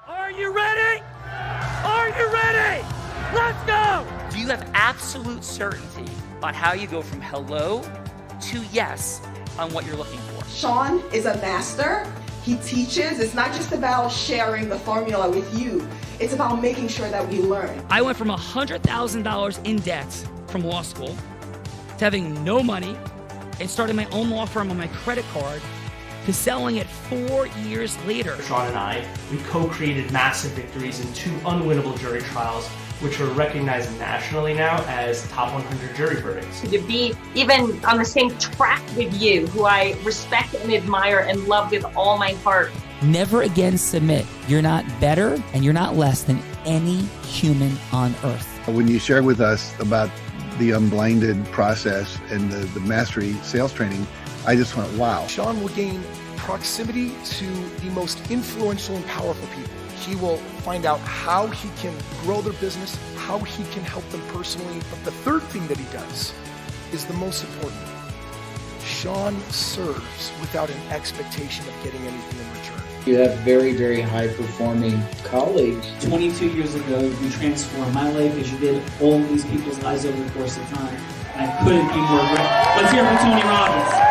Are you ready? Are you ready? Let's go! Do you have absolute certainty on how you go from hello to yes on what you're looking for? Sean is a master. He teaches. It's not just about sharing the formula with you. It's about making sure that we learn. I went from $100,000 in debt from law school to having no money and starting my own law firm on my credit card to selling it 4 years later. Sean and I, we co-created massive victories in 2 unwinnable jury trials, which are recognized nationally now as top 100 jury verdicts. To be even on the same track with you, who I respect and admire and love with all my heart. Never again submit. You're not better and you're not less than any human on earth. When you shared with us about the Unblinded process and the mastery sales training, I just went, wow. Sean will gain proximity to the most influential and powerful people. He will find out how he can grow their business, how he can help them personally. But the third thing that he does is the most important. Sean serves without an expectation of getting anything in return. You have very, very high-performing colleagues. 22 years ago, you transformed my life as you did all these people's lives over the course of time. And I couldn't be more grateful. Let's hear it for Tony Robbins.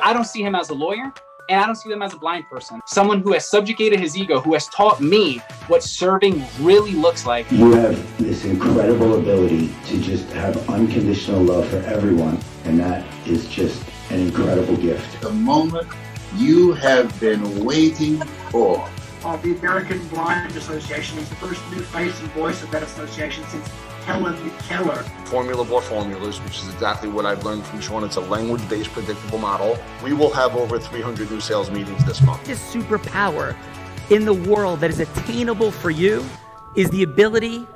I don't see him as a lawyer, and I don't see him as a blind person. Someone who has subjugated his ego, who has taught me what serving really looks like. You have this incredible ability to just have unconditional love for everyone, and that is just an incredible gift. The moment you have been waiting for. The American Blind Association is the first new face and voice of that association since Helen Keller. Formula for formulas, which is exactly what I've learned from Sean. It's a language-based predictable model. We will have over 300 new sales meetings this month. This superpower in the world that is attainable for you is the ability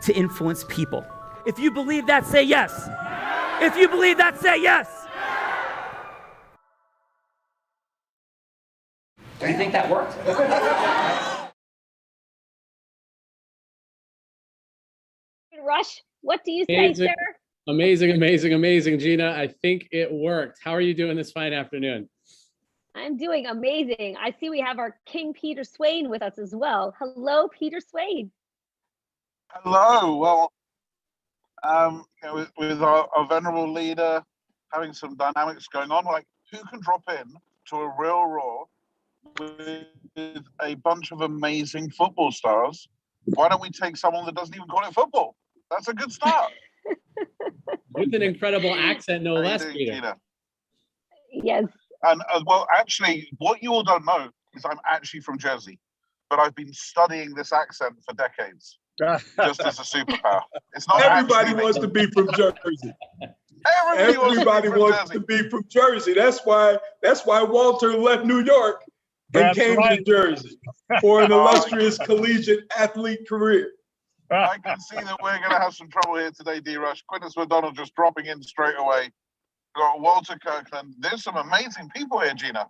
to influence people. If you believe that, say yes. If you believe that, say yes. Do you think that worked? Rush, what do you say, sir? Amazing, Gina. I think it worked. How are you doing this fine afternoon? I'm doing amazing. I see we have our King Peter Swain with us as well. Hello, Peter Swain. Hello. Well, with our venerable leader having some dynamics going on, like who can drop in to a real Raw with a bunch of amazing football stars? Why don't we take someone that doesn't even call it football? That's a good start. With an incredible accent, no less, Peter. Yes. And well, actually, what you all don't know is I'm actually from Jersey, but I've been studying this accent for decades, just as a superpower. It's not. Everybody wants to be from Jersey. Everybody wants to be from Jersey. That's why Walter left New York and came to Jersey for an illustrious collegiate athlete career. I can see that we're going to have some trouble here today, D-Rush. Quintus McDonald just dropping in straight away. We've got Walter Kirkland. There's some amazing people here, Gina.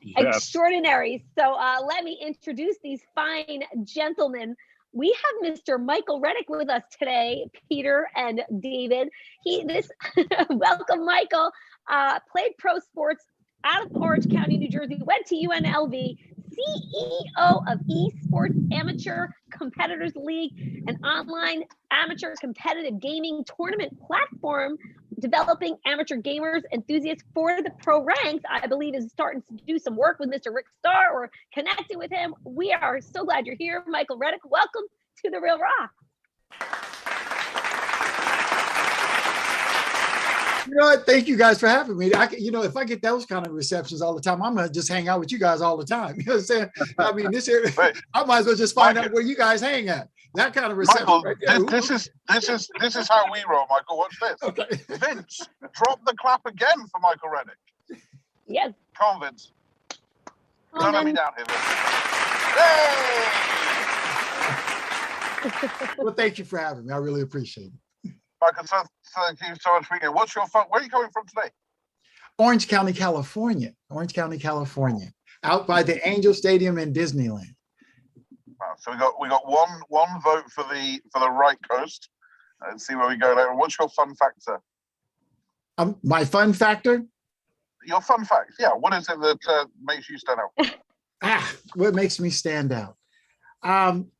Yes. Extraordinary. So let me introduce these fine gentlemen. We have Mr. Michael Reddick with us today, Peter and David. Welcome, Michael. Played pro sports out of Orange County, New Jersey, went to UNLV, CEO of Esports Amateur Competitors League, an online amateur competitive gaming tournament platform developing amateur gamers, enthusiasts for the pro ranks. I believe is starting to do some work with Mr. Rick Starr or connecting with him. We are so glad you're here, Michael Reddick. Welcome to The Real Raw. You know what? Thank you guys for having me. If I get those kind of receptions all the time, I'm gonna just hang out with you guys all the time. You know what I'm saying? I mean, I might as well just find out where you guys hang at. That kind of reception. Michael, right there. this is how we roll, Michael. Watch this. Okay. Vince, drop the clap again for Michael Reddick. Yes. Come on, Vince. Don't let me down here, Vince. Hey! Well, thank you for having me. I really appreciate it. Michael, thank you so much for being here. What's your fun? Where are you coming from today? Orange County, California. Out by the Angel Stadium in Disneyland. Wow, so we got one vote for the right coast. Let's see where we go later. What's your fun factor? My fun factor? Your fun fact, yeah. What is it that makes you stand out? What makes me stand out?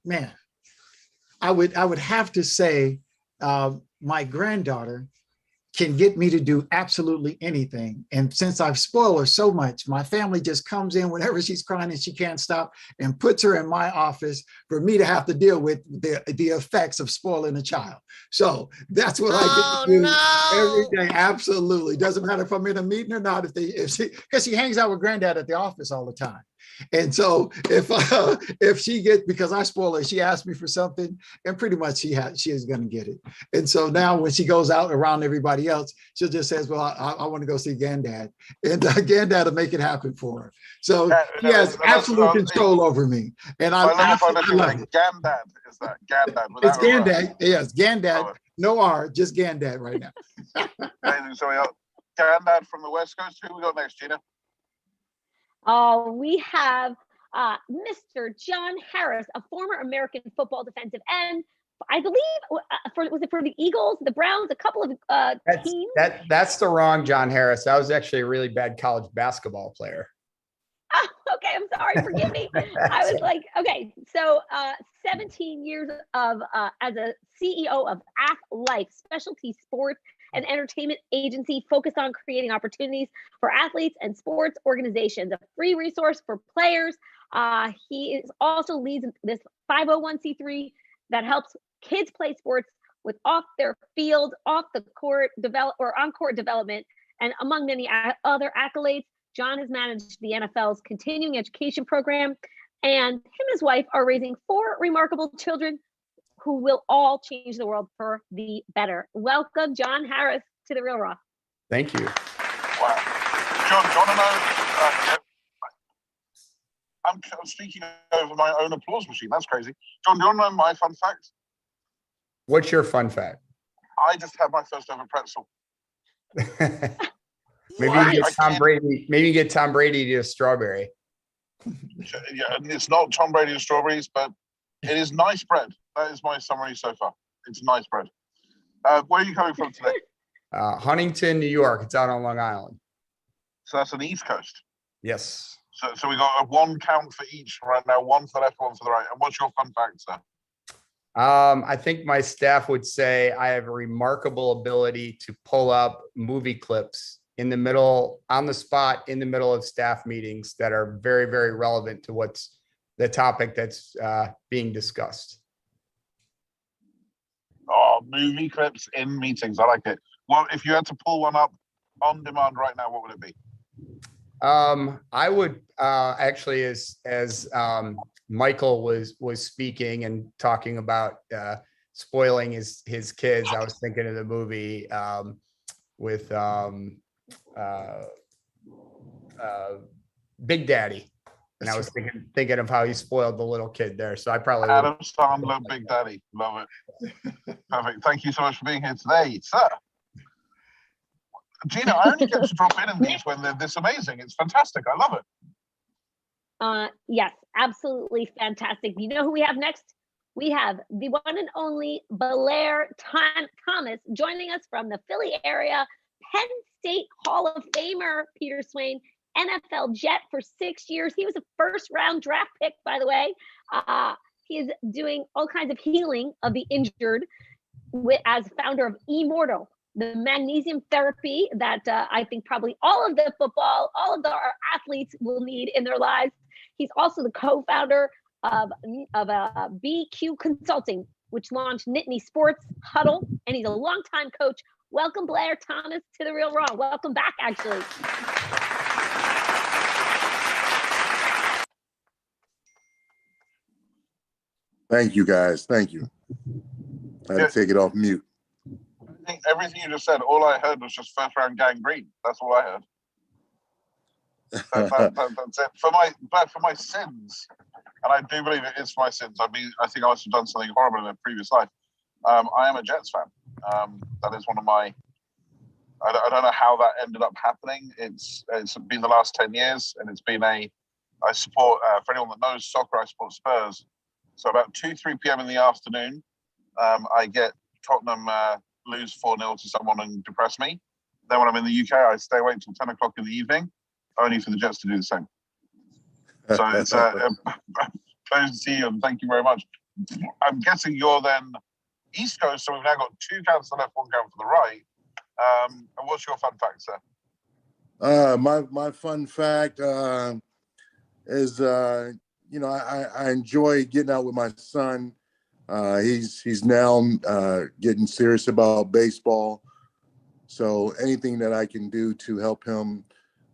Man, I would have to say my granddaughter can get me to do absolutely anything. And since I've spoiled her so much, my family just comes in whenever she's crying and she can't stop and puts her in my office for me to have to deal with the effects of spoiling a child. So that's what I get to do every day. Absolutely. Doesn't matter if I'm in a meeting or not, because she hangs out with granddad at the office all the time. And so if she gets, because I spoil her, she asks me for something and pretty much she is going to get it. And so now when she goes out around everybody else, she just says, well, I want to go see granddad, and granddad will make it happen for her. So she has absolute control over me. And I absolutely love it. Gandad is that? Gandad. It's granddad. Yes, granddad. No R, just granddad right now. Amazing. So we got granddad from the West Coast. Who we got next, Gina? We have Mr. John Harris, a former American football defensive end. I believe, was it for the Eagles, the Browns, a couple of teams? That's the wrong John Harris. That was actually a really bad college basketball player. Oh, okay, I'm sorry, forgive me. I was like, okay, so 17 years of as a CEO of Life Specialty Sports, an entertainment agency focused on creating opportunities for athletes and sports organizations, a free resource for players. He is also leads this 501c3 that helps kids play sports with off their field, off the court on-court development. And among many other accolades, John has managed the NFL's continuing education program, and him and his wife are raising 4 remarkable children who will all change the world for the better. Welcome, John Harris, to The Real Raw. Thank you. Wow. John, do you want to know? I'm speaking over my own applause machine. That's crazy. John, do you want to know my fun fact? What's your fun fact? I just had my first ever pretzel. Maybe you get Tom Brady. Maybe you get Tom Brady to a strawberry. Yeah, it's not Tom Brady and strawberries, but it is nice bread. That is my summary so far. It's nice bread. Where are you coming from today? Huntington, New York. It's out on Long Island. So that's on the East Coast. Yes. So we got a 1 count for each right now, 1 for the left, 1 for the right. And what's your fun fact, sir? I think my staff would say I have a remarkable ability to pull up movie clips in the middle, on the spot, in the middle of staff meetings that are very, very relevant to what's the topic that's being discussed. Oh, movie clips in meetings. I like it. Well, if you had to pull one up on demand right now, what would it be? I would actually, as Michael was speaking and talking about spoiling his kids, I was thinking of the movie with Big Daddy. And I was thinking of how he spoiled the little kid there. So I probably Adam Sandler, Big Daddy. Love it. Perfect. Thank you so much for being here today, sir. Gina, I only get to drop in these when they're this amazing. It's fantastic. I love it. Yes, absolutely fantastic. You know who we have next? We have the one and only Blair Thomas joining us from the Philly area, Penn State Hall of Famer, Peter Swain, NFL Jet for 6 years. He was a first-round draft pick, by the way. He is doing all kinds of healing of the injured as founder of Immortal, the magnesium therapy that I think probably all of our athletes will need in their lives. He's also the co-founder of BQ Consulting, which launched Nittany Sports Huddle, and he's a longtime coach. Welcome, Blair Thomas, to The Real Raw. Welcome back, actually. Thank you, guys. Thank you. I had to take it off mute. Everything you just said, all I heard was just first round gangrene. That's all I heard. That's it. For my sins, and I do believe it is for my sins. I think I must have done something horrible in a previous life. I am a Jets fan. That is one of my. I don't know how that ended up happening. It's been the last 10 years, and it's been I support. For anyone that knows soccer, I support Spurs. So about 2-3 p.m. in the afternoon, I get Tottenham lose 4-0 to someone and depress me. Then when I'm in the UK, I stay awake till 10 o'clock in the evening, only for the Jets to do the same. So it's a pleasure to see you, and thank you very much. I'm guessing you're then East Coast, so we've now got 2 counts to the left, 1 count for the right. And what's your fun fact, sir? My fun fact is, I enjoy getting out with my son. He's now getting serious about baseball. So anything that I can do to help him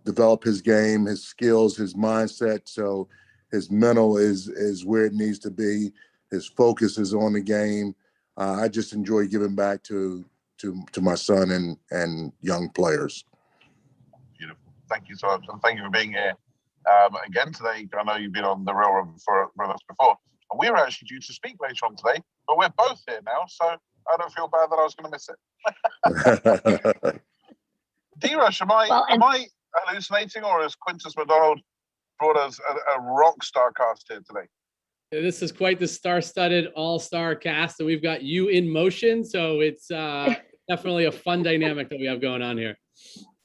develop his game, his skills, his mindset, so his mental is where it needs to be. His focus is on the game. I just enjoy giving back to my son and young players. Beautiful. Thank you so much, and thank you for being here again today. I know you've been on the railroad with us before. We were actually due to speak later on today, but we're both here now, so I don't feel bad that I was going to miss it. D-Rush, am I hallucinating, or has Quintus McDonald brought us a rock star cast here today? This is quite the star-studded all-star cast, and we've got you in motion, so it's definitely a fun dynamic that we have going on here.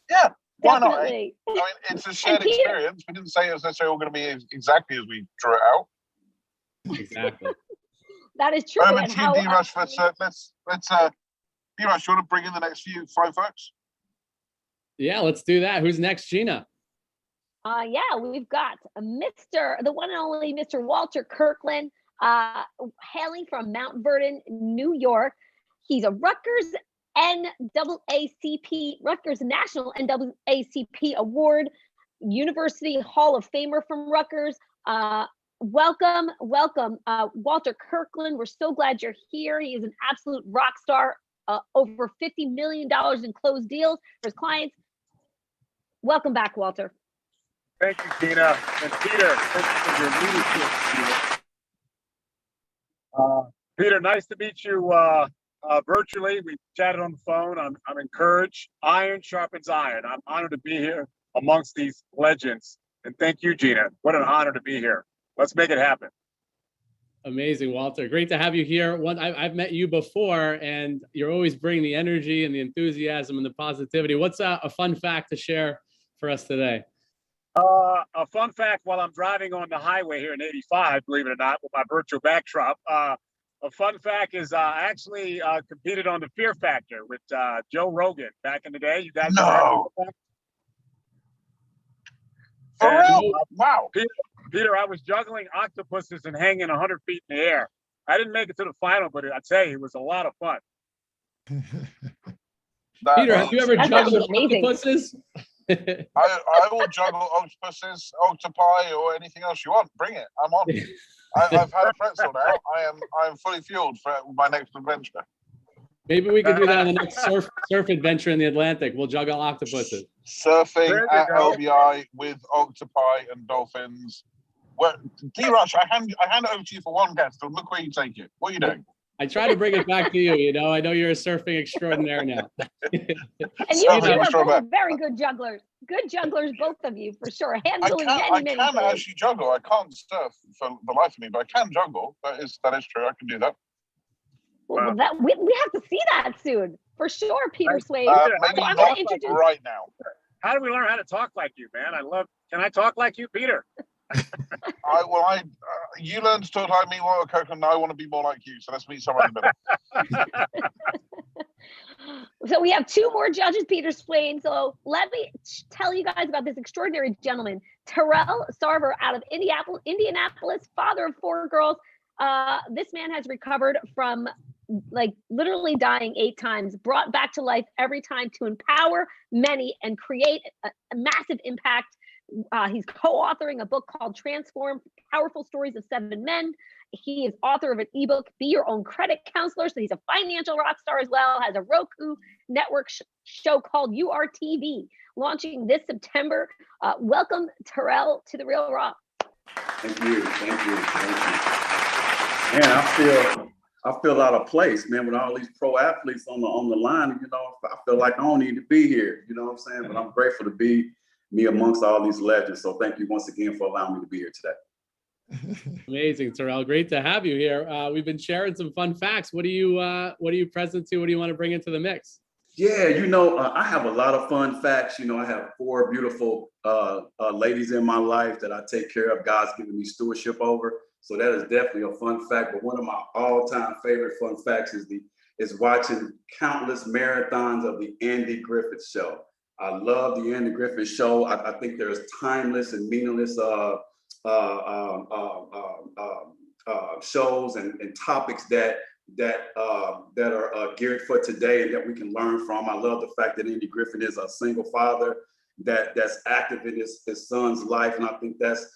Yeah, why not? Definitely. I mean, it's a shared experience. We didn't say it was necessarily all going to be exactly as we drew it out. Exactly. That is true. Over And to how, you, D-Rush. Let's D-Rush, you want to bring in the next few 5 folks? Yeah, let's do that. Who's next, Gina? Yeah, we've got the one and only Mr. Walter Kirkland, hailing from Mount Vernon, New York. He's a Rutgers National NAACP Award, University Hall of Famer from Rutgers. Welcome, Walter Kirkland. We're so glad you're here. He is an absolute rock star. Over $50 million in closed deals for his clients. Welcome back, Walter. Thank you, Tina. And Peter, thank you for your leadership. Peter, nice to meet you virtually. We chatted on the phone. I'm encouraged. Iron sharpens iron. I'm honored to be here amongst these legends. And thank you, Gina. What an honor to be here. Let's make it happen. Amazing, Walter. Great to have you here. I've met you before, and you're always bringing the energy and the enthusiasm and the positivity. What's a fun fact to share for us today? A fun fact while I'm driving on the highway here in 85, believe it or not, with my virtual backdrop. A fun fact is I actually competed on the Fear Factor with Joe Rogan back in the day. You guys know that? For real? Wow. Peter, I was juggling octopuses and hanging 100 feet in the air. I didn't make it to the final, but I'd say it was a lot of fun. Peter, have you ever juggled octopuses? I will juggle octopuses, octopi, or anything else you want. Bring it. I'm on. I've had a pretzel now. I am fully fueled for my next adventure. Maybe we could do that on the next surf adventure in the Atlantic. We'll juggle octopuses. Surfing at LBI with octopi and dolphins. Well, D-Rush, I hand it over to you for one guest. So look where you take it. What are you doing? I try to bring it back to you. I know you're a surfing extraordinaire now. And you two are both very good jugglers. Good jugglers, both of you, for sure. Handling many I can actually juggle. I can't surf for the life of me, but I can juggle. That is true. I can do that. Well, we have to see that soon, for sure, Peter Swain. Maybe I'm not going to introduce right now. How do we learn how to talk like you, man? Can I talk like you, Peter? You learn to talk like me, Walter Kirkland, and I want to be more like you. So let's meet somewhere in the middle. So we have 2 more judges, Peter Swain. So let me tell you guys about this extraordinary gentleman, Terrell Sarver, out of Indianapolis, father of 4 girls. This man has recovered from literally dying 8 times, brought back to life every time to empower many and create a massive impact. He's co-authoring a book called Transform: Powerful Stories of 7 Men. He is author of an ebook, Be Your Own Credit Counselor. So he's a financial rock star as well, has a Roku network show called URTV, launching this September. Welcome, Terrell, to The Real Raw. Thank you. Man, I feel out of place, man, with all these pro athletes on the line. I feel like I don't need to be here. You know what I'm saying? But I'm grateful to be me amongst all these legends. So thank you once again for allowing me to be here today. Amazing, Terrell. Great to have you here. We've been sharing some fun facts. What are you present to? What do you want to bring into the mix? Yeah, I have a lot of fun facts. I have 4 beautiful ladies in my life that I take care of. God's given me stewardship over. So that is definitely a fun fact. But one of my all-time favorite fun facts is watching countless marathons of the Andy Griffith Show. I love the Andy Griffith Show. I think there's timeless and meaningless shows and topics that are geared for today and that we can learn from. I love the fact that Andy Griffith is a single father that's active in his son's life, and I think that's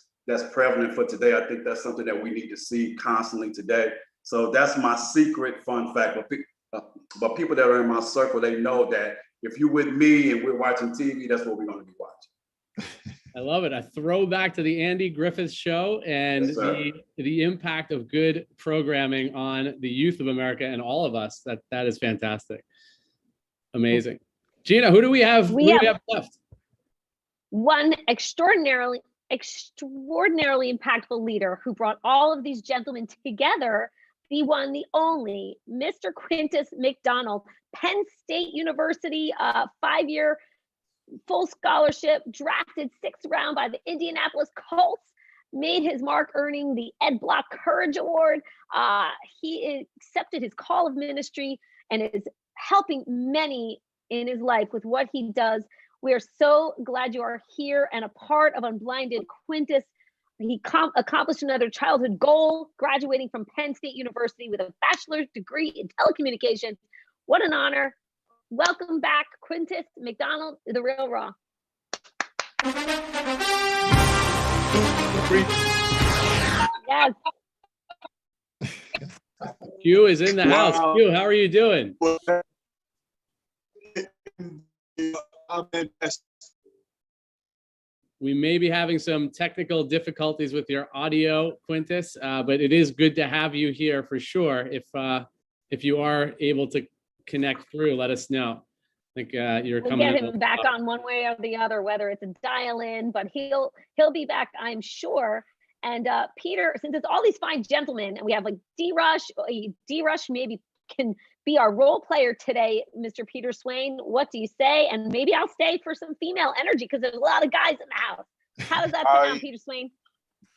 prevalent for today. I think that's something that we need to see constantly today. So that's my secret fun fact. But people that are in my circle, they know that if you're with me and we're watching TV, that's what we're going to be watching. I love it. A throwback to the Andy Griffith Show and the impact of good programming on the youth of America and all of us. That is fantastic. Amazing. Gina, who do we have left? One extraordinarily impactful leader who brought all of these gentlemen together, the one, the only, Mr. Quintus McDonald, Penn State University, 5-year full scholarship, drafted 6th round by the Indianapolis Colts, made his mark earning the Ed Block Courage Award. He accepted his call of ministry and is helping many in his life with what he does. We are so glad you are here and a part of Unblinded. Quintus, he accomplished another childhood goal, graduating from Penn State University with a bachelor's degree in telecommunications. What an honor. Welcome back, Quintus McDonald, The Real Raw. Yes. Q is in the house. Q, how are you doing? We may be having some technical difficulties with your audio, Quintus, but it is good to have you here for sure. If you are able to connect through, let us know. I think you're we'll coming. Get him back on one way or the other, whether it's a dial-in, but he'll be back, I'm sure. And Peter, since it's all these fine gentlemen, and we have like D-Rush maybe can be our role player today, Mr. Peter Swain. What do you say? And maybe I'll stay for some female energy because there's a lot of guys in the house. How does that sound, Peter Swain?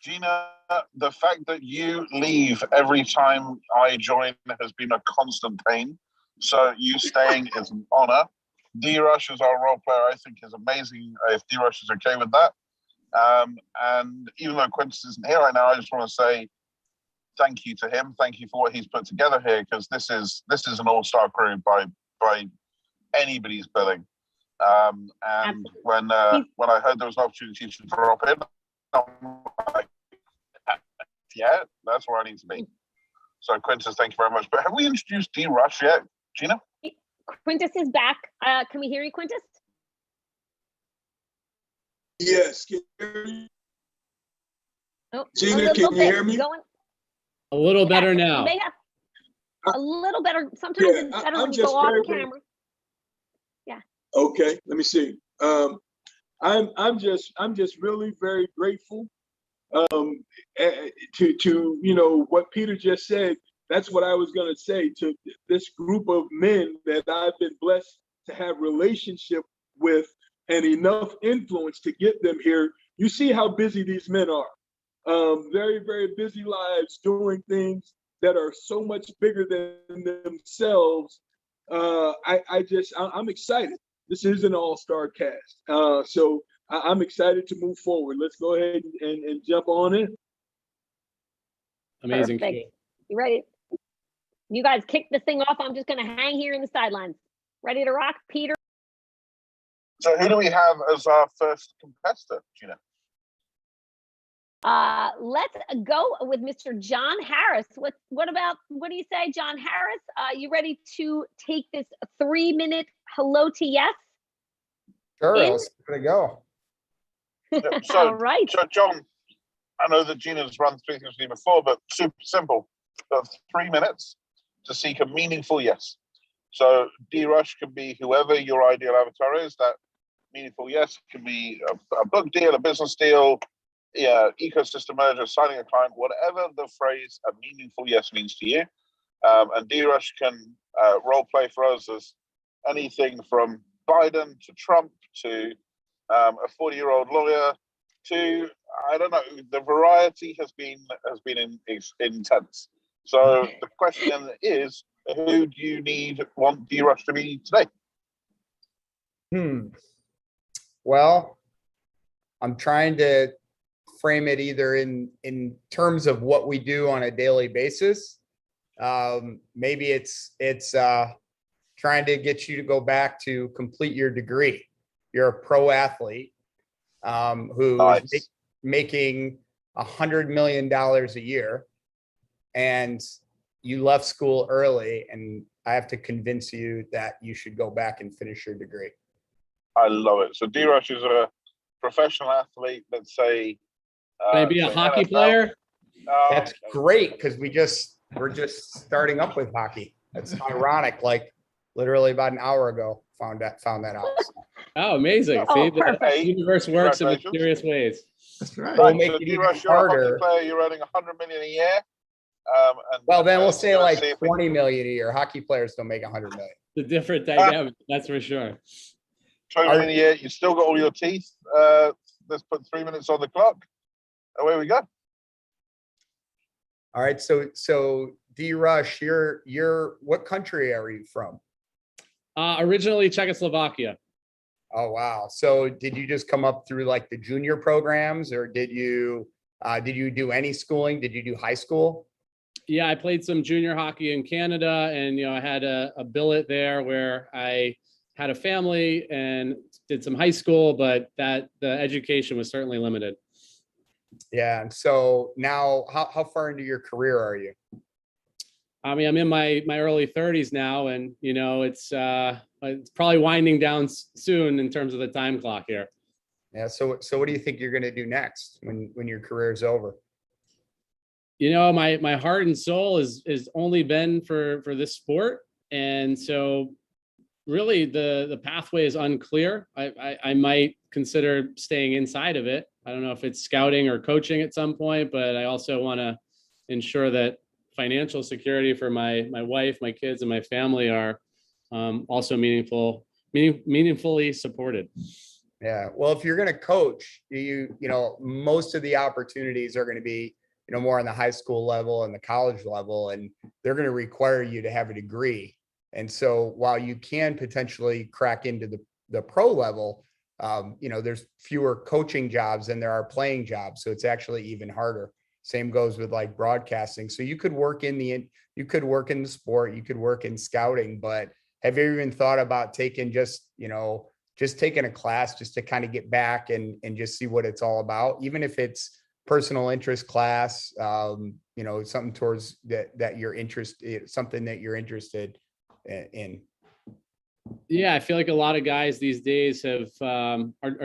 Gina, the fact that you leave every time I join has been a constant pain. So you staying is an honor. D-Rush as our role player, I think, is amazing if D-Rush is okay with that. And even though Quintus isn't here right now, I just want to say thank you to him. Thank you for what he's put together here, because this is an all-star crew by anybody's billing. And when I heard there was an opportunity to drop in, I'm like, yeah, that's where I need to be. So Quintus, thank you very much. But have we introduced D-Rush yet, Gina? Quintus is back. Can we hear you, Quintus? Yes. Can you hear me? Oh, Gina, can you hear me? A little better now. They have a little better. Sometimes it's better when you go off camera. Yeah. Okay, let me see. I'm just really very grateful to what Peter just said. That's what I was going to say to this group of men that I've been blessed to have relationship with and enough influence to get them here. You see how busy these men are. Very, very busy lives doing things that are so much bigger than themselves. I'm excited. This is an all-star cast. So I'm excited to move forward. Let's go ahead and jump on in. Amazing. Perfect. You ready? You guys kick this thing off. I'm just going to hang here in the sidelines. Ready to rock, Peter? So who do we have as our first contestant, Gina? Let's go with Mr. John Harris. What do you say, John Harris? You ready to take this 3-minute hello to yes? Sure, let's give it a go. So, all right. So John, I know that Gina's run through things with you before, but super simple. 3 minutes to seek a meaningful yes. So D-Rush can be whoever your ideal avatar is. That meaningful yes can be a book deal, a business deal, ecosystem merger, signing a client, whatever the phrase a meaningful yes means to you. And D-Rush can role play for us as anything from Biden to Trump to a 40-year-old lawyer, to, I don't know, the variety has been intense. So the question is, who do you want D-Rush to be today? Well, I'm trying to frame it either in terms of what we do on a daily basis. Maybe it's trying to get you to go back to complete your degree. You're a pro athlete who is making $100 million a year, and you left school early, and I have to convince you that you should go back and finish your degree. I love it. So D-Rush is a professional athlete, let's say. Maybe a hockey player? That's great, because we're just starting up with hockey. That's ironic. Like literally about an hour ago, found that out. Oh, amazing. See, the universe works in mysterious ways. That's right. We'll make So it even D-Rush, you're a hockey harder. player, you're earning $100 million a year. Well, then we'll say like 20 million a year. Hockey players don't make 100 million. The different dynamic, that's for sure. 20 million a year, you still got all your teeth. Let's put 3 minutes on the clock. Away we go. All right, so D-Rush, you're what country are you from? Originally Czechoslovakia. Oh wow. So did you just come up through like the junior programs, or did you do any schooling? Did you do high school? Yeah, I played some junior hockey in Canada, and I had a billet there where I had a family and did some high school, but the education was certainly limited. Yeah. And so now how far into your career are you? I mean, I'm in my early 30s now, and it's probably winding down soon in terms of the time clock here. Yeah. So what do you think you're going to do next when your career is over? My heart and soul is only been for this sport, and so really the pathway is unclear. I might consider staying inside of it. I don't know if it's scouting or coaching at some point, but I also want to ensure that financial security for my wife, my kids, and my family are also meaningfully supported. Yeah. Well, if you're going to coach, most of the opportunities are going to be, more on the high school level and the college level, and they're going to require you to have a degree. And so while you can potentially crack into the pro level, there's fewer coaching jobs than there are playing jobs. So it's actually even harder. Same goes with like broadcasting. So you could work in the sport, you could work in scouting, but have you even thought about taking just taking a class just to kind of get back and just see what it's all about, even if it's personal interest class, something towards that you're interested, something that you're interested in? Yeah, I feel like a lot of guys these days are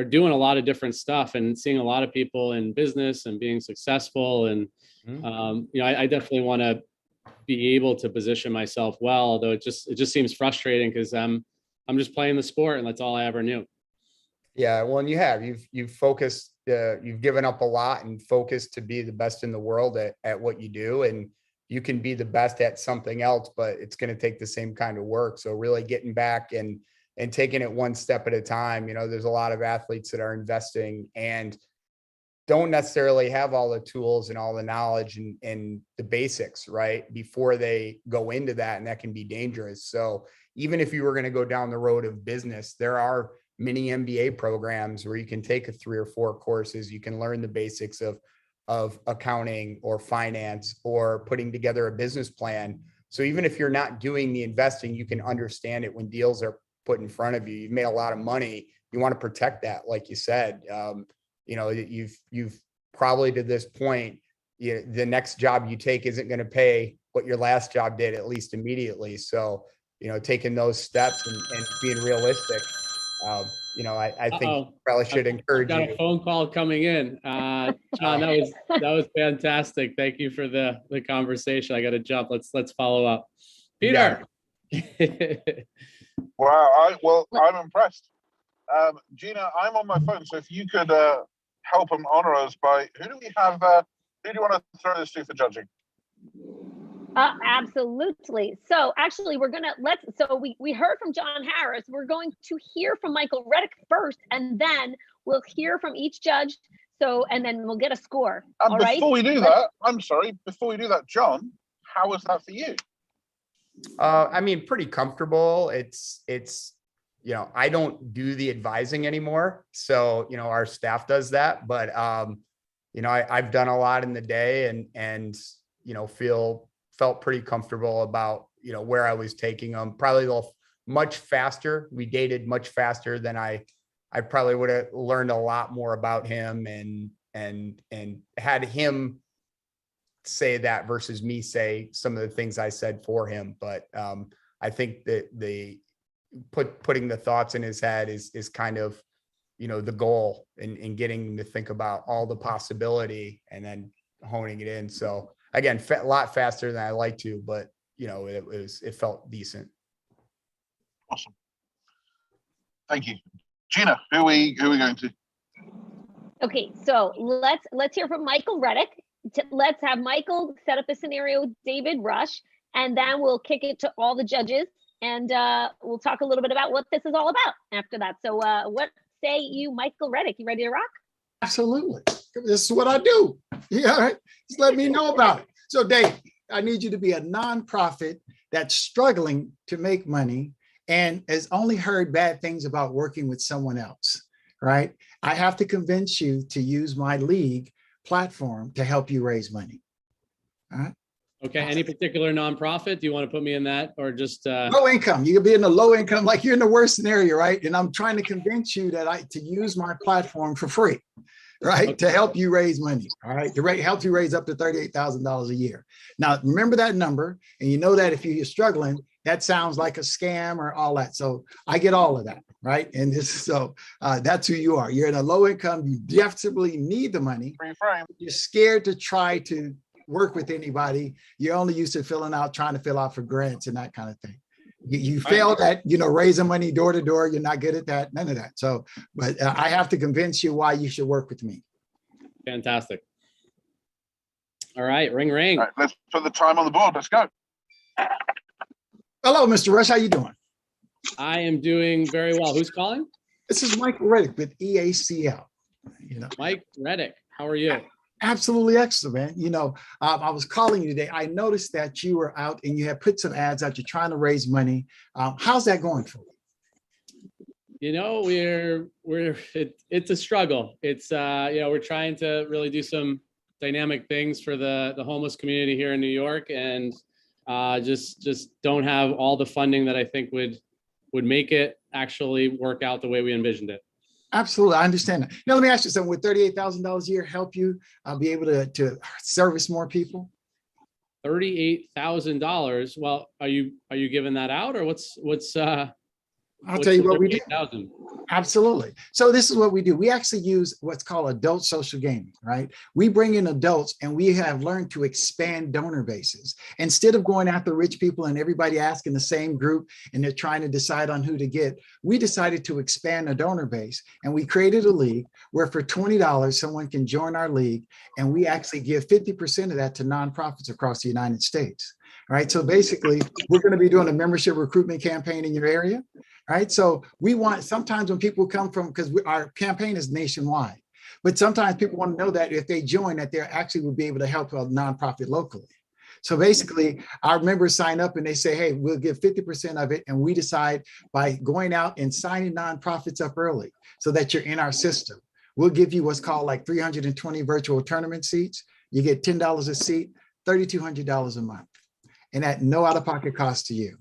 doing a lot of different stuff and seeing a lot of people in business and being successful. And I definitely want to be able to position myself well, although it just seems frustrating because I'm just playing the sport and that's all I ever knew. Yeah, well, and you've focused, you've given up a lot and focused to be the best in the world at what you do, and you can be the best at something else, but it's going to take the same kind of work. So really getting back and taking it one step at a time. There's a lot of athletes that are investing and don't necessarily have all the tools and all the knowledge and the basics right before they go into that, and that can be dangerous. So even if you were going to go down the road of business, there are mini MBA programs where you can take 3 or 4 courses. You can learn the basics of accounting or finance or putting together a business plan. So even if you're not doing the investing, you can understand it when deals are put in front of you. You've made a lot of money. You want to protect that. Like you said, you've probably to this point, the next job you take isn't going to pay what your last job did, at least immediately. So, taking those steps and being realistic, I think you probably should encourage you. Got a phone call coming in. John, that was fantastic. Thank you for the conversation. I got to jump. Let's follow up. Peter. Yeah. Wow. I'm impressed. Gina, I'm on my phone, so if you could help and honor us by who do you want to throw this to for judging? Absolutely. So actually we heard from John Harris. We're going to hear from Michael Reddick first, and then We'll hear from each judge. So, and then we'll get a score. All right. Before we do that, I'm sorry, before we do that, John, how was that for you? I mean, pretty comfortable. It's, I don't do the advising anymore. So, our staff does that, but, I've done a lot in the day and, felt pretty comfortable about, where I was taking them. Probably much faster. We dated much faster than I probably would have learned a lot more about him and had him say that versus me say some of the things I said for him. But I think that putting the thoughts in his head is kind of, the goal in getting him to think about all the possibility and then honing it in. So again, a lot faster than I like to, but it felt decent. Awesome. Thank you. Gina, who are we going to? Okay, so let's hear from Michael Reddick. Let's have Michael set up a scenario with David Rush, and then we'll kick it to all the judges, and we'll talk a little bit about what this is all about after that. So what say you, Michael Reddick? You ready to rock? Absolutely. This is what I do. Yeah, all right. Just let me know about it. So Dave, I need you to be a nonprofit that's struggling to make money and has only heard bad things about working with someone else, right? I have to convince you to use my league platform to help you raise money. All right. Okay. Any particular nonprofit? Do you want to put me in that or just low income? You could be in the low income, like you're in the worst scenario, right? And I'm trying to convince you that to use my platform for free, right? Okay. To help you raise money. All right. To help you raise up to $38,000 a year. Now, remember that number. And you know that if you're struggling, that sounds like a scam or all that. So I get all of that, right? And that's who you are. You're in a low income. You definitely need the money. You're scared to try to work with anybody. You're only used to trying to fill out for grants and that kind of thing. You failed at, raising money door to door. You're not good at that. None of that. So, but I have to convince you why you should work with me. Fantastic. All right, ring, ring. All right, let's put the time on the board. Let's go. Hello, Mr. Rush. How you doing? I am doing very well. Who's calling? This is Mike Reddick with EACL. Mike Reddick, how are you? Absolutely excellent, man. I was calling you today. I noticed that you were out and you had put some ads out. You're trying to raise money. How's that going for you? It's a struggle. It's we're trying to really do some dynamic things for the homeless community here in New York, and just don't have all the funding that I think would make it actually work out the way we envisioned it. Absolutely. I understand that. Now, let me ask you something. Would $38,000 a year help you be able to service more people? $38,000. Well, are you giving that out or what's I'll tell you what we do. Absolutely. So this is what we do. We actually use what's called adult social gaming, right? We bring in adults and we have learned to expand donor bases. Instead of going after rich people and everybody asking the same group and they're trying to decide on who to get, we decided to expand the donor base and we created a league where for $20, someone can join our league and we actually give 50% of that to nonprofits across the United States. All right. So basically, we're going to be doing a membership recruitment campaign in your area. Right. So we want sometimes when people come from, because our campaign is nationwide, but sometimes people want to know that if they join, that they actually will be able to help a nonprofit locally. So basically, our members sign up and they say, hey, we'll give 50% of it. And we decide by going out and signing nonprofits up early so that you're in our system. We'll give you what's called like 320 virtual tournament seats. You get $10 a seat, $3,200 a month. And at no out-of-pocket cost to you.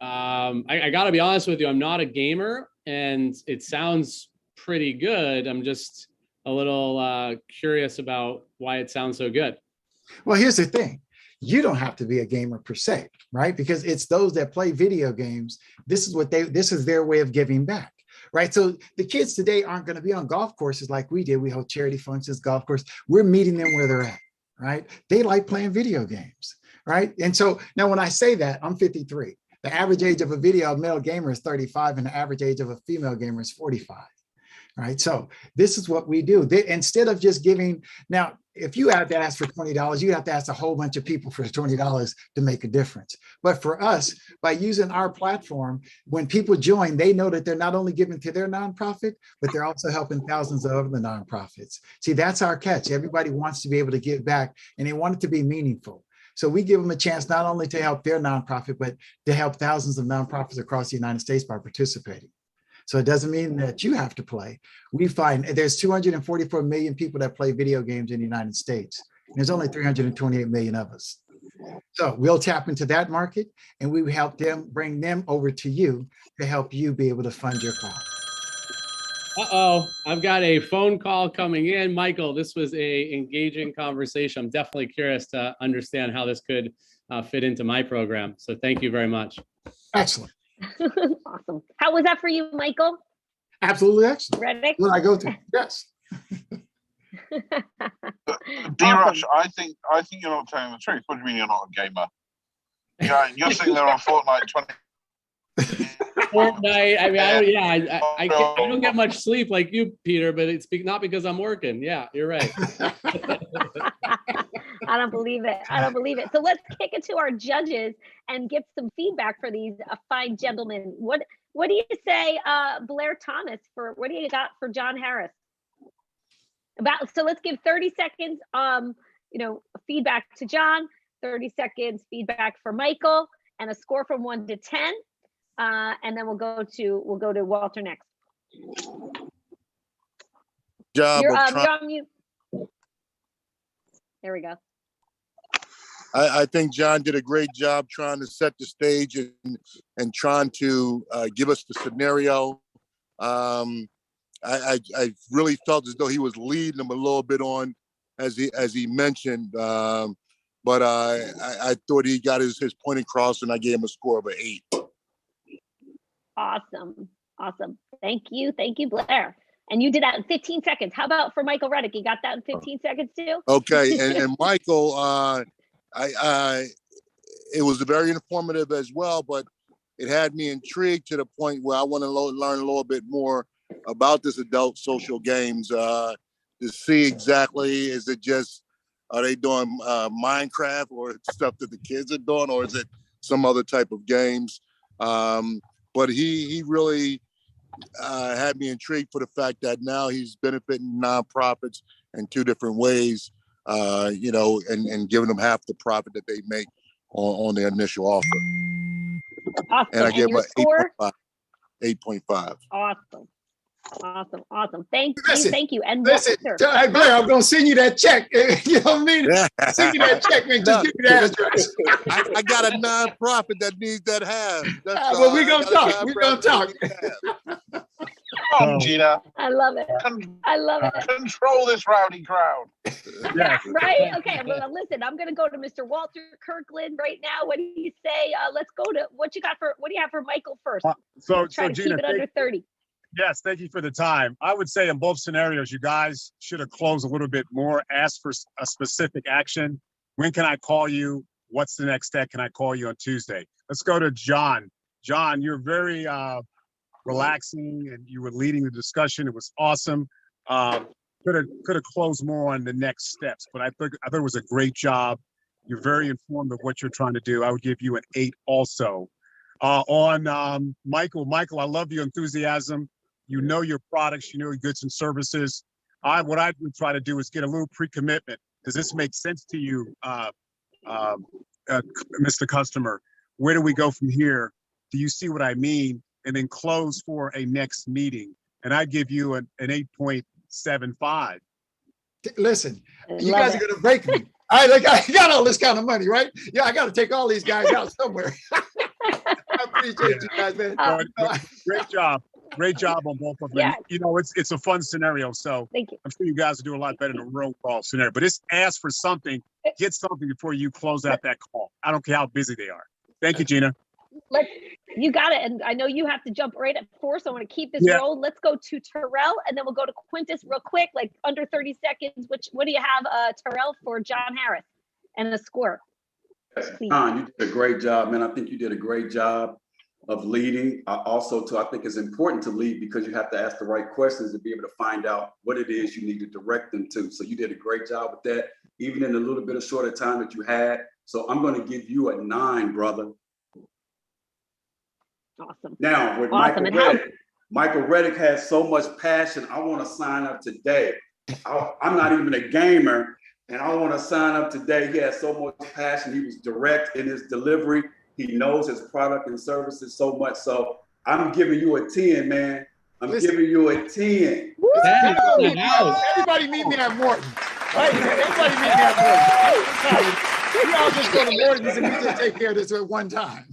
I got to be honest with you. I'm not a gamer, and it sounds pretty good. I'm just a little curious about why it sounds so good. Well, here's the thing. You don't have to be a gamer per se, right? Because it's those that play video games. This is their way of giving back. Right. So the kids today aren't going to be on golf courses like we did. We hold charity functions, golf course. We're meeting them where they're at. Right. They like playing video games. Right. And so now when I say that, I'm 53. The average age of a male gamer is 35 and the average age of a female gamer is 45. Right. So this is what we do. Instead of just giving, now, if you have to ask for $20, you have to ask a whole bunch of people for $20 to make a difference. But for us, by using our platform, when people join, they know that they're not only giving to their nonprofit, but they're also helping thousands of other nonprofits. See, that's our catch. Everybody wants to be able to give back, and they want it to be meaningful. So we give them a chance not only to help their nonprofit, but to help thousands of nonprofits across the United States by participating. So it doesn't mean that you have to play. We find there's 244 million people that play video games in the United States. And there's only 328 million of us. So we'll tap into that market, and we help them, bring them over to you to help you be able to fund your cause. Uh-oh, I've got a phone call coming in. Michael, this was a engaging conversation. I'm definitely curious to understand how this could fit into my program. So thank you very much. Excellent. Awesome. How was that for you, Michael? Absolutely excellent. Reddick? What I go through, yes. D-Rush, I think you're not telling the truth. What do you mean you're not a gamer? Yeah, you're sitting there on Fortnite 20. Fortnite. I mean, I don't get much sleep like you, Peter, but it's not because I'm working. Yeah, you're right. I don't believe it. I don't believe it. So let's kick it to our judges and get some feedback for these fine gentlemen. What do you say, Blair Thomas, for what do you got for John Harris? So let's give 30 seconds, feedback to John, 30 seconds feedback for Michael, and a score from 1 to 10. And then we'll go to Walter next. Job You're of on mute. There we go. I think John did a great job trying to set the stage and trying to give us the scenario. I really felt as though he was leading them a little bit on, as he mentioned. But I thought he got his point across, and I gave him a score of an 8. Awesome. Thank you, Blair. And you did that in 15 seconds. How about for Michael Reddick? You got that in 15 seconds too? Okay, and Michael, it was very informative as well, but it had me intrigued to the point where I want to learn a little bit more about this adult social games to see exactly, are they doing Minecraft or stuff that the kids are doing, or is it some other type of games? But he really had me intrigued for the fact that now he's benefiting nonprofits in 2 different ways, and giving them half the profit that they make on their initial offer. Awesome. And I gave your score? 8.5. Awesome. Thank you. And listen, Blair, I'm gonna send you that check. You know what I mean? Send you that check, man. Just give me the address. I got a nonprofit that needs that half. Well, we're gonna talk. We're gonna talk. Come on, Gina. I love it. Control this rowdy crowd. Yeah. Right? Okay. Well, listen, I'm gonna go to Mr. Walter Kirkland right now. What do you say? Let's go to what do you have for Michael first? So Try to Gina, keep it under 30. Yes, thank you for the time. I would say in both scenarios, you guys should have closed a little bit more, asked for a specific action. When can I call you? What's the next step? Can I call you on Tuesday? Let's go to John. John, you're very relaxing and you were leading the discussion. It was awesome. Could have closed more on the next steps, but I thought it was a great job. You're very informed of what you're trying to do. I would give you an 8 also. On Michael, I love your enthusiasm. You know your products, you know your goods and services. What I would try to do is get a little pre-commitment. Does this make sense to you, Mr. Customer? Where do we go from here? Do you see what I mean? And then close for a next meeting. And I'd give you an 8.75. Listen, you guys are gonna break me. I got all this kind of money, right? Yeah, I got to take all these guys out somewhere. I appreciate you guys, man. Great job on both of them. Yeah. You know, it's a fun scenario. So thank you. I'm sure you guys will do a lot better in a real call scenario. But it's ask for something, get something before you close out that call. I don't care how busy they are. Thank you, Gina. You got it. And I know you have to jump right at 4, so I want to keep this rolling. Let's go to Terrell, and then we'll go to Quintus real quick, like under 30 seconds. What do you have, Terrell, for John Harris and the score? John, you did a great job, man. I think you did a great job. of leading. I think it's important to lead because you have to ask the right questions to be able to find out what it is you need to direct them to. So you did a great job with that, even in a little bit of shorter time that you had. So I'm going to give you a 9, brother. Awesome. Now with Michael Reddick has so much passion. I want to sign up today. I'm not even a gamer, and I want to sign up today. He has so much passion. He was direct in his delivery. He knows his product and services so much. So I'm giving you a 10, man. Giving you a 10. Everybody meet me at Morton. Right? Everybody meet me at Morton. We all just go to Morton's and we just take care of this at one time.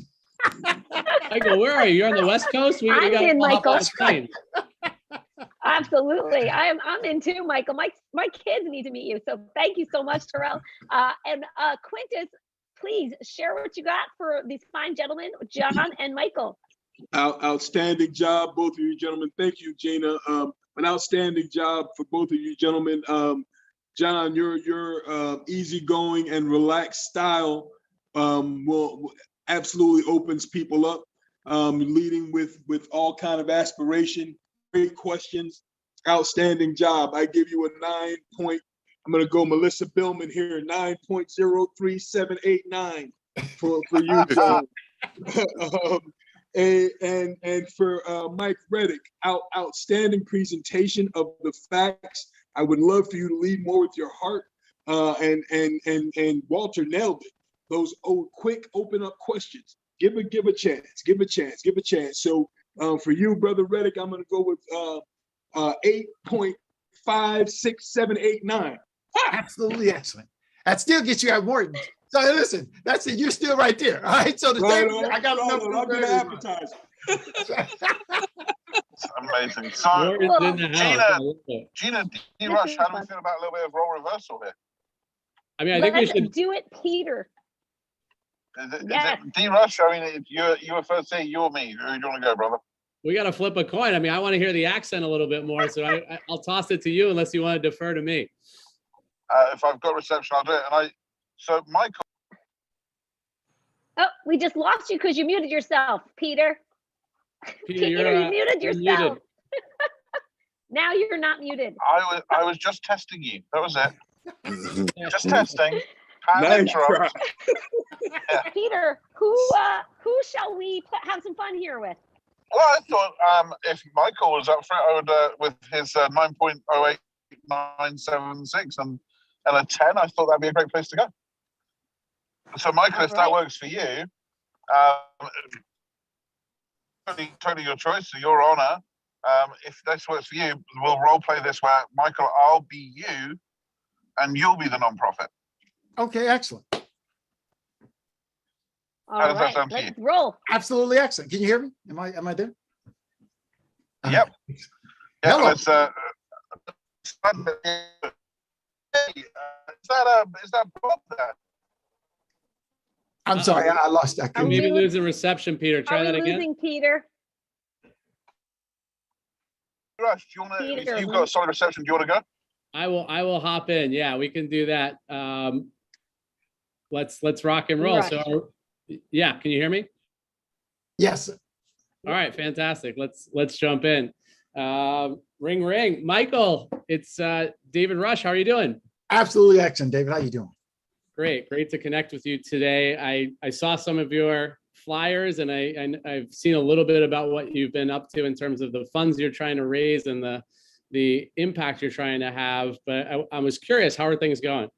Michael, where are you? You're on the West Coast? We I'm got in, Michael. Train. Absolutely. I'm in too, Michael. My kids need to meet you. So thank you so much, Terrell. And Quintus, please share what you got for these fine gentlemen, John and Michael. Outstanding job, both of you gentlemen. Thank you, Gina. An outstanding job for both of you gentlemen. John, your easygoing and relaxed style will absolutely opens people up. Leading with all kind of aspiration, great questions, outstanding job. I give you a 9 point. I'm gonna go Melissa Billman here, 9.03789 for you, John. And for Mike Reddick, outstanding presentation of the facts. I would love for you to lead more with your heart. And Walter nailed it. Those old quick open up questions. Give a chance. So for you, Brother Reddick, I'm gonna go with 8.56789. Absolutely excellent. That still gets you at Morton. So listen, that's it. You're still right there. All right. So I got enough. I'll get an appetizer. Amazing. So, Gina, D-Rush, how do we feel about a little bit of role reversal here? I mean, I think we should do it, Peter. Is it D-Rush? I mean, if you were first, say you or me. Who do you want to go, brother? We got to flip a coin. I mean, I want to hear the accent a little bit more, so I'll toss it to you unless you want to defer to me. If I've got reception, I'll do it. So Michael. Oh, we just lost you because you muted yourself, Peter. Peter, you muted yourself. Muted. Now you're not muted. I was just testing you. That was it. Just testing. Nice try. Yeah. Peter, who shall we have some fun here with? Well, I thought if Michael was up for it, I would with his 9.08976 and a 10. I thought that'd be a great place to go. So, Michael, if that works for you, totally your choice, so your honor. If this works for you, we'll role play this where, Michael, I'll be you and you'll be the nonprofit. Okay, excellent. All right, let's roll. Absolutely excellent. Can you hear me? Am I there? Yep. Hello. Is that Bob there? I'm sorry, I lost that. Maybe losing reception, Peter. Try that again. Losing Peter. Rush, do you want to? If you've got a solid reception, do you want to go? I will hop in. Yeah, we can do that. Let's rock and roll. Rush. So, yeah, can you hear me? Yes. All right, fantastic. Let's jump in. Ring, ring. Michael, it's David Rush. How are you doing? Absolutely excellent, David. How you doing? Great to connect with you today. I saw some of your flyers and I've seen a little bit about what you've been up to in terms of the funds you're trying to raise and the impact you're trying to have. But I was curious, how are things going?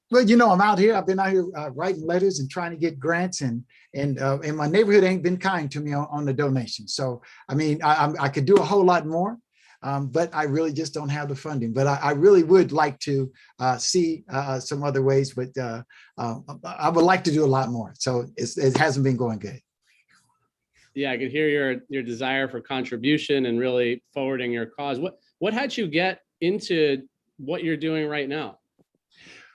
Well, I'm out here. I've been out here writing letters and trying to get grants, and my neighborhood ain't been kind to me on the donations. So, I mean, I could do a whole lot more, but I really just don't have the funding. But I really would like to see some other ways, but I would like to do a lot more. So it hasn't been going good. Yeah, I could hear your desire for contribution and really forwarding your cause. What had you get into what you're doing right now?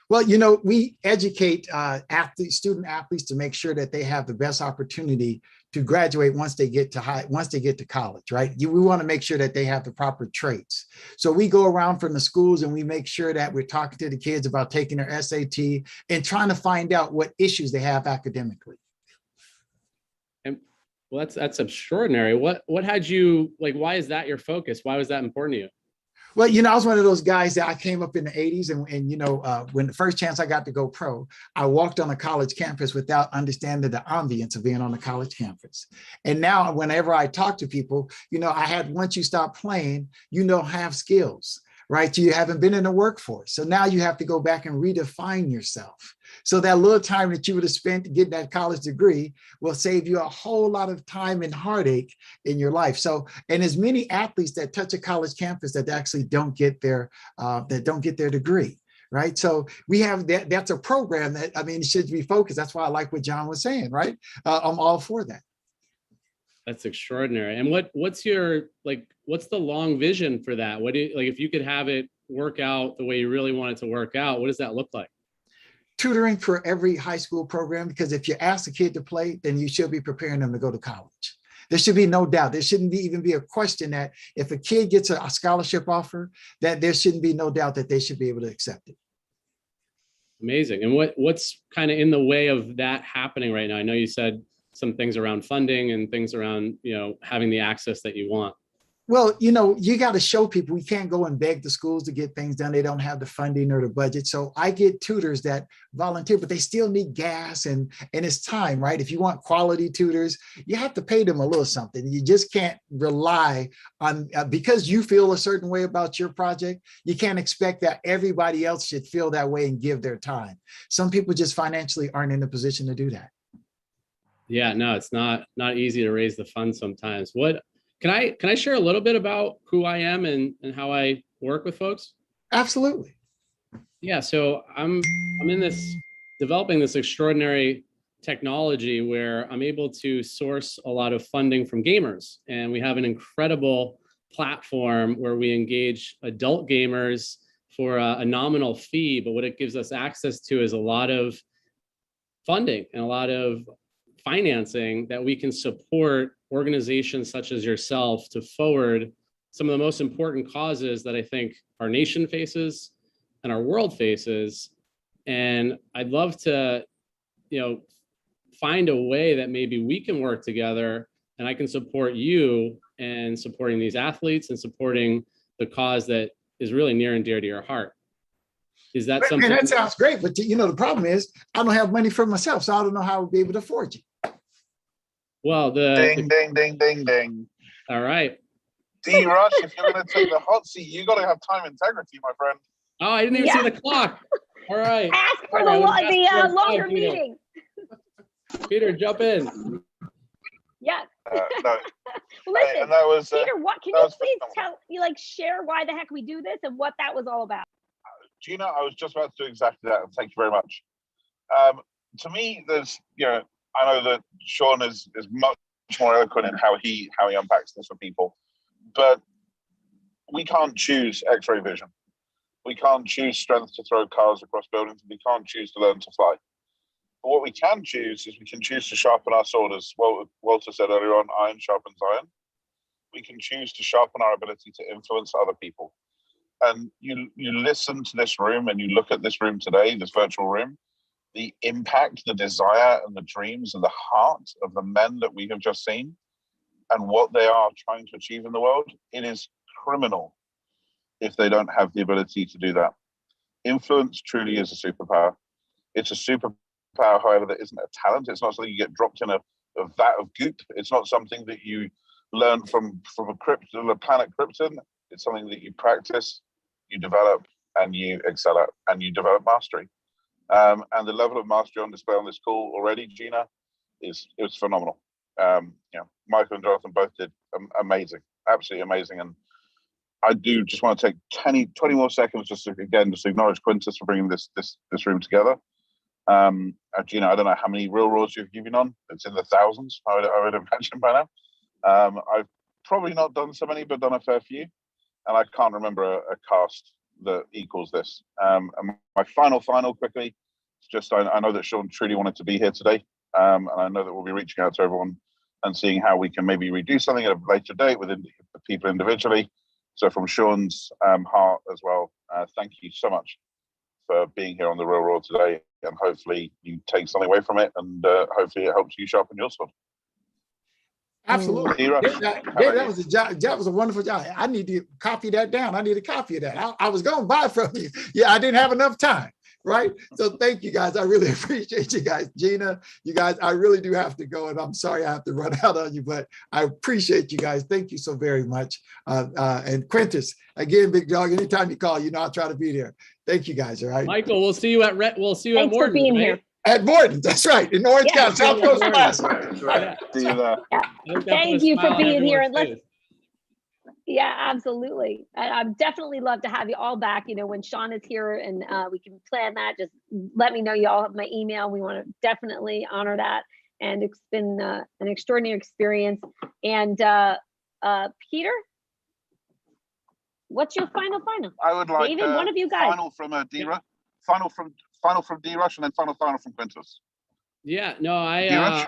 Well, we educate student athletes to make sure that they have the best opportunity to graduate once they get to college, right? We want to make sure that they have the proper traits. So we go around from the schools and we make sure that we're talking to the kids about taking their SAT and trying to find out what issues they have academically. Well, that's extraordinary. What had you, like, why is that your focus? Why was that important to you? Well, I was one of those guys that I came up in the 80s and when the first chance I got to go pro, I walked on a college campus without understanding the ambience of being on a college campus. And now whenever I talk to people, I had, once you stop playing, have skills, right? You haven't been in the workforce. So now you have to go back and redefine yourself. So that little time that you would have spent getting that college degree will save you a whole lot of time and heartache in your life. So, and as many athletes that touch a college campus that actually don't get their degree, right? So we have that's a program that, it should be focused. That's why I like what John was saying, right? I'm all for that. That's extraordinary. And what's the long vision for that? What do you, like, if you could have it work out the way you really want it to work out, what does that look like? Tutoring for every high school program, because if you ask a kid to play, then you should be preparing them to go to college. There should be no doubt. There shouldn't even be a question that if a kid gets a scholarship offer, that there shouldn't be no doubt that they should be able to accept it. Amazing. And what's kind of in the way of that happening right now? I know you said some things around funding and things around, having the access that you want. Well, you got to show people. We can't go and beg the schools to get things done. They don't have the funding or the budget. So I get tutors that volunteer, but they still need gas and it's time, right? If you want quality tutors, you have to pay them a little something. You just can't rely on, because you feel a certain way about your project, you can't expect that everybody else should feel that way and give their time. Some people just financially aren't in a position to do that. Yeah, no, it's not easy to raise the funds sometimes. Can I share a little bit about who I am and how I work with folks? Absolutely. Yeah, so I'm developing this extraordinary technology where I'm able to source a lot of funding from gamers. And we have an incredible platform where we engage adult gamers for a nominal fee, but what it gives us access to is a lot of funding and a lot of financing that we can support organizations such as yourself to forward some of the most important causes that I think our nation faces and our world faces. And I'd love to, find a way that maybe we can work together and I can support you and supporting these athletes and supporting the cause that is really near and dear to your heart. Is that something? And that sounds great, but the problem is I don't have money for myself, so I don't know how I would be able to afford you. Well, ding, ding, ding, ding. All right. D-Rush, if you're going to take the hot seat, you got to have time integrity, my friend. Oh, I didn't even see the clock. All right. Ask for the longer meeting. Peter, jump in. Yeah. No. Listen, and that was, Peter, can you please share why the heck we do this and what that was all about? Gina, I was just about to do exactly that, and thank you very much. To me, there's, I know that Sean is much more eloquent in how he unpacks this for people, but we can't choose X-ray vision. We can't choose strength to throw cars across buildings. We can't choose to learn to fly. But what we can choose is we can choose to sharpen our sword, as Walter said earlier on, iron sharpens iron. We can choose to sharpen our ability to influence other people. And you listen to this room and you look at this room today, this virtual room, the impact, the desire and the dreams and the heart of the men that we have just seen and what they are trying to achieve in the world, it is criminal if they don't have the ability to do that. Influence truly is a superpower. It's a superpower, however, that isn't a talent. It's not something you get dropped in a vat of goop. It's not something that you learn from a planet Krypton. It's something that you practice, you develop, and you excel at, and you develop mastery. And the level of mastery on display on this call already, Gina, it was phenomenal. Michael and Jonathan both did amazing, absolutely amazing. And I do just want to take 20 more seconds just to acknowledge Quintus for bringing this room together. Gina, I don't know how many real roars you've given on. It's in the thousands, I would imagine by now. I've probably not done so many, but done a fair few. And I can't remember a cast that equals this. And my final quickly, it's just I know that Sean truly wanted to be here today. And I know that we'll be reaching out to everyone and seeing how we can maybe redo something at a later date with people individually. So from Sean's heart as well, thank you so much for being here on The Real Raw today. And hopefully you take something away from it and hopefully it helps you sharpen your sword. Absolutely. That was a job. That was a wonderful job. I need to copy that down. I need a copy of that. I was going to buy from you. Yeah, I didn't have enough time. Right. So thank you guys. I really appreciate you guys. Gina, you guys, I really do have to go, and I'm sorry I have to run out on you, but I appreciate you guys. Thank you so very much. And Quintus, again, big dog, anytime you call, you know, I'll try to be there. Thank you guys. All right. Michael, we'll see you at Thanks at Morton. for being here. At Morton, that's right, in Orange County, South Coast Plaza. Right. See you there. Thank you for being here. And yeah, absolutely. I'd definitely love to have you all back. You know, when Sean is here and we can plan that, just let me know. You all have my email. We want to definitely honor that. And it's been an extraordinary experience. And Peter, what's your final? I would like David, one of you guys. Final from D-Rush, final from D-Rush, and then final from Quintus. Yeah, no,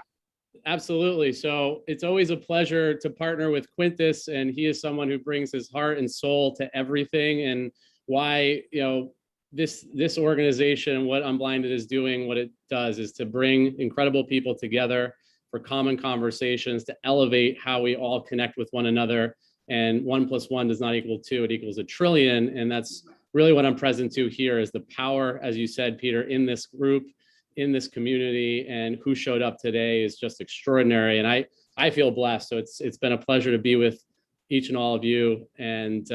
absolutely. So it's always a pleasure to partner with Quintus, and he is someone who brings his heart and soul to everything. And why, you know, this organization, what Unblinded is doing, what it does is to bring incredible people together for common conversations, to elevate how we all connect with one another. And 1 + 1 does not equal 2, it equals 1 trillion. And that's really what I'm present to here, is the power, as you said, Peter, in this group, in this community, and who showed up today is just extraordinary. And I feel blessed. So it's been a pleasure to be with each and all of you. And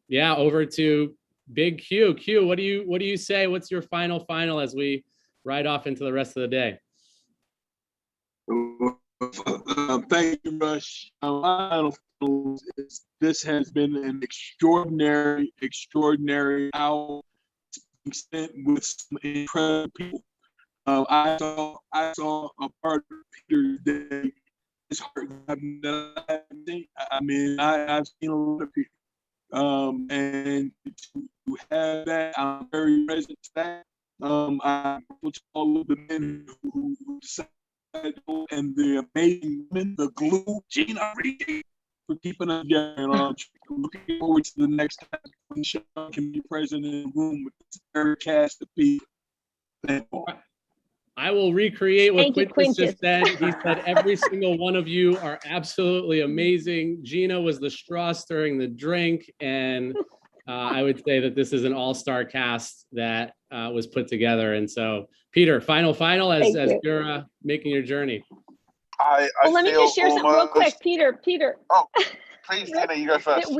yeah, over to Big Q. Q, what do you say? What's your final as we ride off into the rest of the day? Thank you, Rush. This has been an extraordinary hour spent with some incredible people. I saw a part of Peter's day. His heart that I've seen a lot of people, and to have that, I'm very present to that. I put all of the men who decided, and the amazing women, the glue, Gina Reed, for keeping us together. And I'm looking forward to the next time when Sean can be present in the room with this very cast of people. Thank you. I will recreate what Quintus just said. He said every single one of you are absolutely amazing. Gina was the straw stirring the drink, and I would say that this is an all-star cast that was put together. And so, Peter, final as you're making your journey. Let me just share something real quick, Peter. Oh, please, Gina, you go first.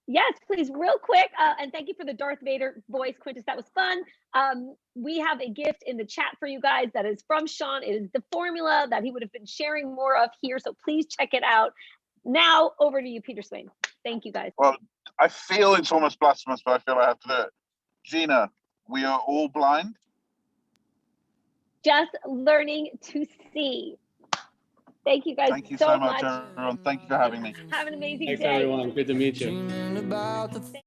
Yes, please, real quick. And thank you for the Darth Vader voice, Quintus. That was fun. We have a gift in the chat for you guys that is from Sean. It is the formula that he would have been sharing more of here. So please check it out. Now, over to you, Peter Swain. Thank you, guys. Well, I feel it's almost blasphemous, but I feel I have to do it. Gina, we are all blind. Just learning to see. Thank you guys Thank you so much, everyone. Thank you for having me. Have an amazing day. Thanks, everyone. Good to meet you.